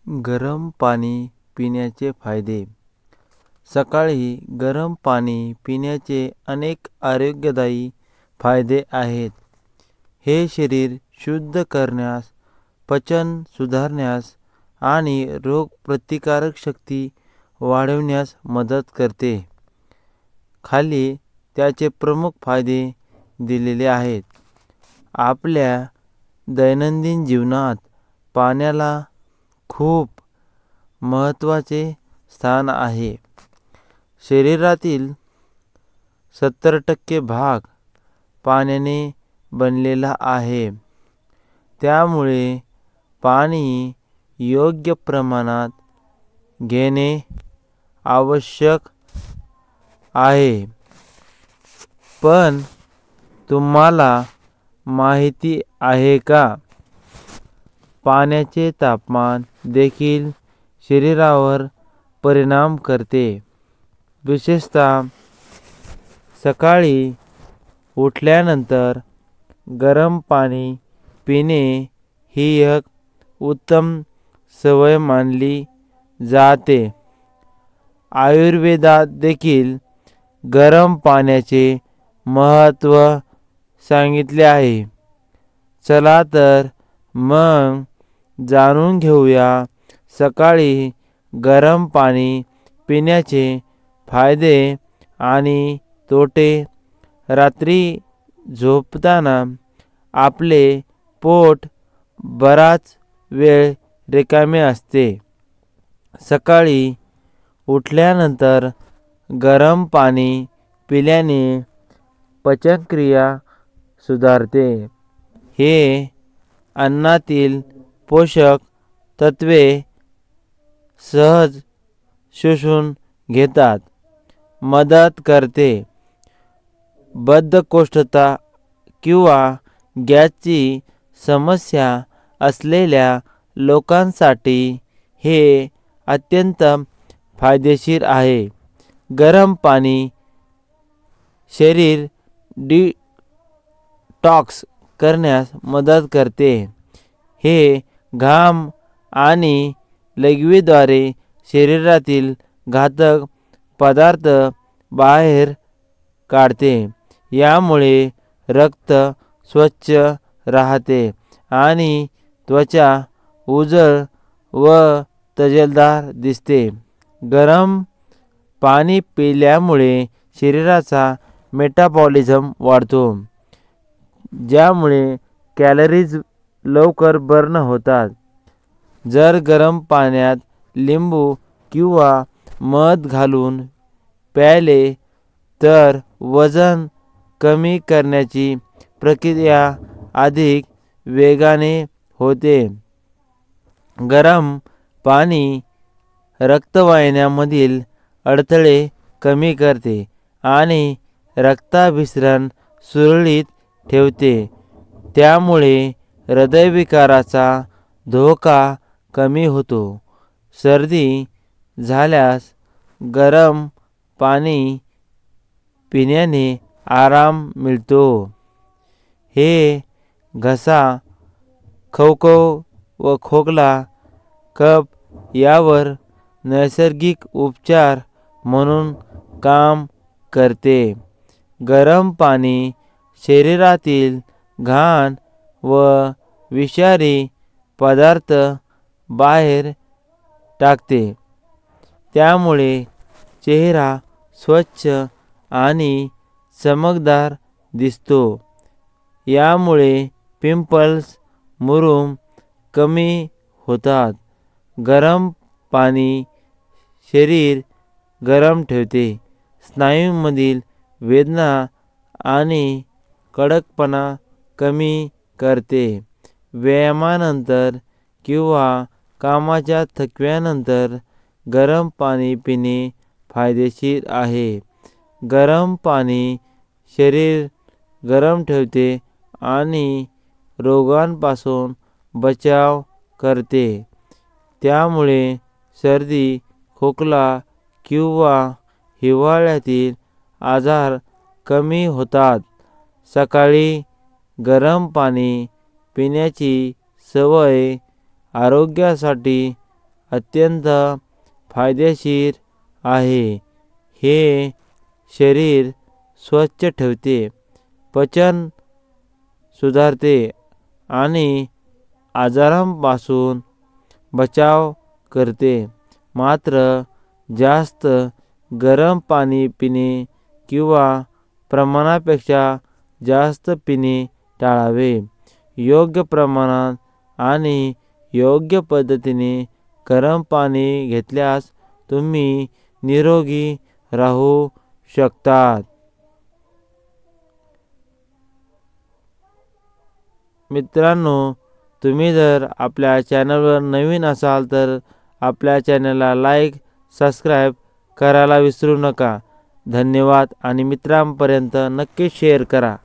गरम पाणी पिण्याचे फायदे. सकाळी गरम पाणी पिण्याचे अनेक आरोग्यदायी फायदे आहेत. हे शरीर शुद्ध करण्यास, पचन सुधारण्यास आणि रोगप्रतिकारक शक्ती वाढविण्यास मदत करते. खाली त्याचे प्रमुख फायदे दिलेले आहेत. आपल्या दैनंदिन जीवनात पाण्याला खूप महत्त्वाचे स्थान आहे. शरीरातील 70% भाग पाण्याने बनलेला आहे. त्यामुळे पाणी योग्य प्रमाणात घेणे आवश्यक आहे. पण तुम्हाला माहिती आहे का? पाण्याचे तापमान देखील शरीरावर परिणाम करते. विशेषतः सकाळी उठल्यानंतर गरम पाणी पिणे ही एक उत्तम सवय मानली जाते. आयुर्वेदात देखील गरम पाण्याचे महत्त्व सांगितले आहे. चला तर मग जाणून घेऊया सकाळी गरम पाणी पिण्याचे फायदे आणि तोटे. रात्री झोपताना आपले पोट बराच वेळ रिकामे असते. सकाळी उठल्यानंतर गरम पाणी पिल्याने पचनक्रिया सुधारते. हे अन्नातील पोषक तत्त्वे सहज शोषून घेतात मदत करते. बद्धकोष्ठता किंवा गॅसची समस्या असलेल्या लोकांसाठी हे अत्यंत फायदेशीर आहे. गरम पाणी शरीर डिटॉक्स करण्यास मदत करते. हे घाम आणि लघवीद्वारे शरीरातील घातक पदार्थ बाहेर काढते. यामुळे रक्त स्वच्छ राहते आणि त्वचा उजळ व तजेलदार दिसते. गरम पाणी पिल्यामुळे शरीराचा मेटाबॉलिझम वाढतो, ज्यामुळे कॅलरीज लवकर बर्न होतात. जर गरम पाण्यात लिंबू किंवा मध घालून प्यायले तर वजन कमी करण्याची प्रक्रिया अधिक वेगाने होते. गरम पाणी रक्तवाहिन्यांमधील अडथळे कमी करते आणि रक्ताभिसरण सुरळीत ठेवते. त्यामुळे हृदयविकाराचा धोका कमी होतो. सर्दी झाल्यास गरम पाणी पिण्याने आराम मिळतो. हे घसा, खवखव व खोकला, कफ यावर नैसर्गिक उपचार म्हणून काम करते. गरम पाणी शरीरातील घाण व विषारी पदार्थ बाहेर टाकते. त्यामुळे चेहरा स्वच्छ आणि चमकदार दिसतो. यामुळे पिंपल्स, मुरूम कमी होतात. गरम पाणी शरीर गरम ठेवते. स्नायूंमधील वेदना आणि कडकपणा कमी करते. व्यायामानंतर किंवा कामाच्या थकव्यानंतर गरम पाणी पिणे फायदेशीर आहे. गरम पाणी शरीर गरम ठेवते आणि रोगांपासून बचाव करते. त्यामुळे सर्दी, खोकला किंवा हिवाळ्यातील आजार कमी होतात. सकाळी गरम पाणी पिण्याची सवय आरोग्यासाठी अत्यंत फायदेशीर आहे. हे शरीर स्वच्छ ठेवते, पचन सुधारते आणि आजारांपासून बचाव करते. मात्र जास्त गरम पाणी पिणे किंवा प्रमाणापेक्षा जास्त पिणे टाळावे. योग्य प्रमाणात आणि योग्य पद्धतीने गरम पाणी घेतल्यास तुम्ही निरोगी राहू शकतात. मित्रांनो, तुम्ही जर आपल्या चॅनलवर नवीन असाल तर आपल्या चॅनलला लाईक, सबस्क्राईब करायला विसरू नका. धन्यवाद आणि मित्रांपर्यंत नक्की शेअर करा.